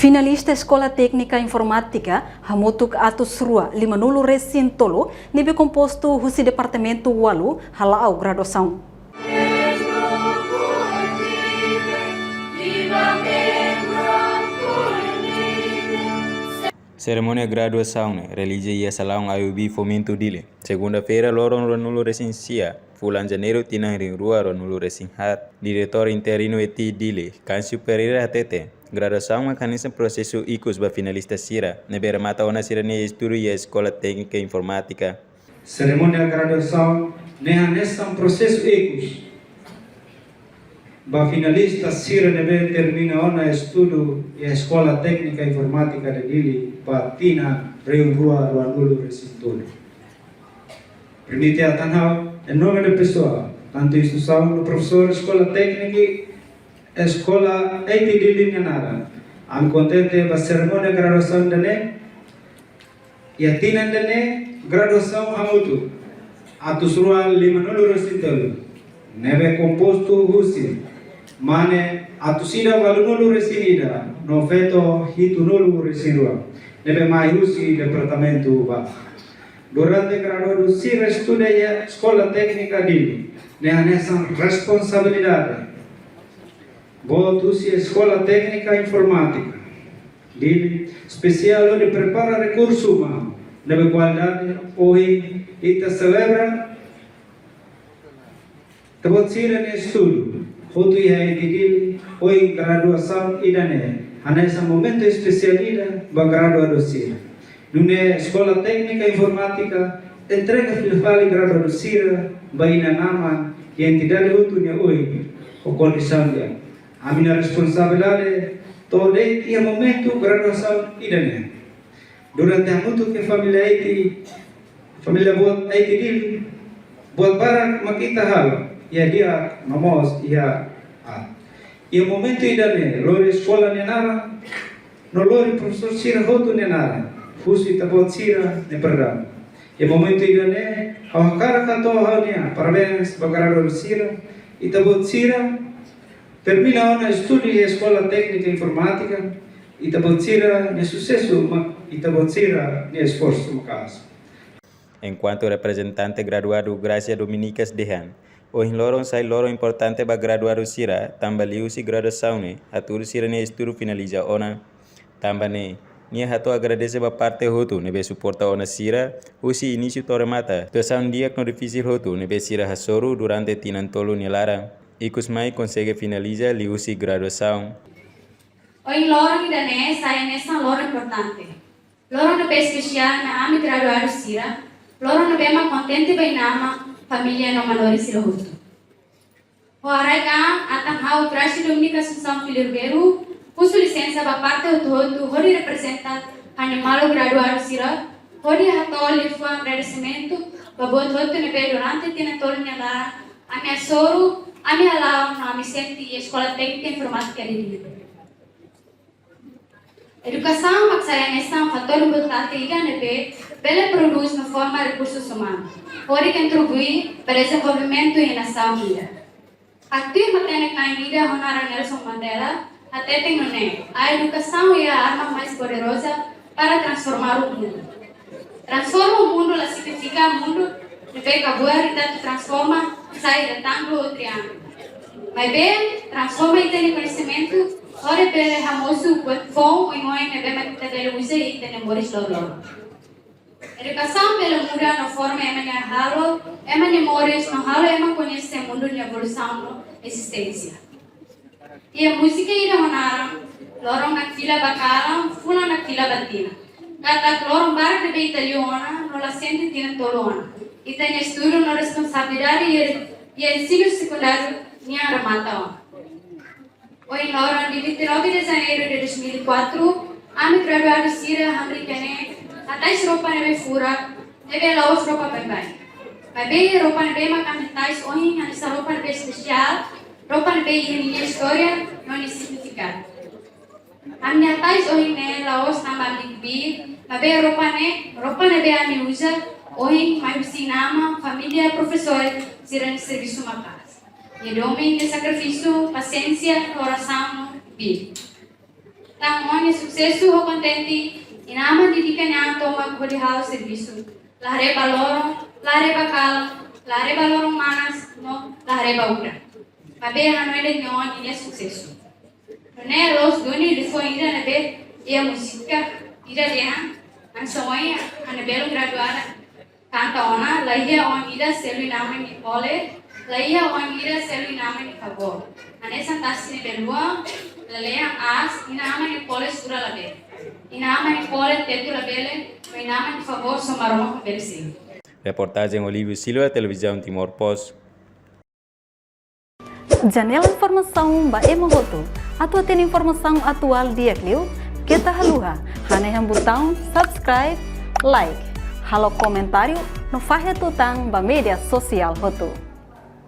Finalista Escola Técnica Informática, Hamutuk Atus Rua, Limanulu Recintolo, nível composto Rusi Departamento Walu, Halaau Graduação. Cerimônia graduação, religia e salão Ayubi Fomento Dile. Segunda-feira, Loron Ronulu Recensia, Fulan Janeiro, Tinang Rua Ronulu Recinhat, diretor interino Eti Dile, Cansio Pereira Tete. Graduação mecanismo processo ICUS ba finalista Sira, nebera mata ona Sira ne estudo e Escola Técnica Informática. Cerimônia graduação, nessa processo ICUS. Ba finalista Sira nebe termina ona estudo e Escola Técnica Informática de Dili ba Tina Rio Rua Ronulu Recinhat. Permite a tanhau em nome da pessoa, tanto instituição do professor Escola Técnica Escola Eti Dili Nyanara. Am contente ba cerimônia graduação dane e a tina dane graduação hamutu atus rua limanulu Recinhat. Nebe composto Rusi mane atusida valunulu resinida no feto hitunulu resinua nebe mai Rusi departamento ba. Durante graduação Sira estudia Escola Técnica Dili nessa responsabilidade. Botusi Escola Técnica Informática Dili especial de prepara recurso humano nebe qualidade hoje ita celebra Tabotsira ne estudo, foto e Dili, hoje graduação idane, nesse momento especialida ba graduação. Nune Escola Técnica Informática entrega filfali graduação ba ina nama que entidade utunya hoje o condição dia. A minha responsabilidade todo este momento graduação idane. Durante a muito que família buat Eti Dili buat barang makita hal. Ya dia mamos ya e momento idane lori escola nenara no lori professor Sira hotu nenara fusi tabot Sira ne perdam e momento idane awakara kato hania parabéns bagarado Sira e tabot Sira termina ona estudo e Escola Técnica Informática e tabot Sira ne sucesso e tabot Sira ne esforço makas. Enquanto representante graduado Gracia Dominicas Dehan, hoje Loron sai Loron importante ba graduado Sira, tambaliu si graduação ne, aturu Sira ne estudo finaliza ona, tambane, nia hato agradece ba parte hotu nebe suporta ona Sira, usi início tormata, tosaun dia no difícil hotu nebe Sira hasoru durante tinantolo nilara, ikus mai consegue finaliza li usi graduação. Hoje Loron idane sai nessa Loron importante. Loron nebe especial na ami graduado Sira, Loron nebe ma contente ba inama família no Manori Sirohutu. O Araga atang Gracia Dominicas São Filho puso licença para parte do Hori representa animal graduado Sira, Hori hatol e foi agradecimento para o todo nível durante tinha todo nela a minha soro a minha lá na minha sente Escola Técnica Informática de Dili. Educação maksaya nessa fator importante ida nebe bela produz na forma de recursos humanos. Pode contribuir para o desenvolvimento e nação vida. Aqui matene cainida honara Nelson Mandela até tem a educação é a arma mais poderosa para transformar o mundo. Transforma o mundo, ela significa o mundo de pecabuar e tanto transforma sai retângulo ou triângulo. Mas bem, transforma e tem conhecimento, ora pele ramoso, bom e não é nebe mas tem usa e tem memórias do Educação pela muda na forma emanya halo, emanya memórias no halo emang conhecer mundo de evolução no existência. E a música ira manara, lorong na fila bakalam, funa na fila batina. Kata lorong bar de italiana, no la sente tina tolona. E tem estudo na responsabilidade e ensino secundário nia ramata. Hoje lorong de 29 de janeiro de 2004, ami graduado Sira americana. Atais roupa nebe fura, nebe laos roupa bem. Mas bem roupa nebe makan atais ohin anissa roupa nebe especial, roupa nebe ini história, não significado. Amnya atais ohin ne laos nama ligbi, mas bem roupa nebe ami usa ohin mai nama, família, professor, siran serviço makas. E homem de sacrifício, paciência, coração, bi. Tang moni suksesu ho contenti, inama didikan yang toma kodi hal serviço. Lareba lorong, lareba kalam, lareba lorong manas, no, lareba ura. Mabe hanoide nyon ini suksesu. None los doni rifo ira nabe, ia musika, ira dehan, an semuanya, an belo graduada. Canta ona, lahia on ira selu nama ni pole, lahia on ira selu nama ni favor. Anessa tassi belua, lelea as, inama ni pole sura labe. Inama ni pole tetu labele, inama ni favor somaroma belsi. Reportagem Olívio Silva, Televisão Timor Post. Janela informação ba emohoto. Atau tem informação atual dia kliu, kita haluha. Haneham botão subscribe, like. Halo comentário no Fahe Tutang ba media sosial hotu.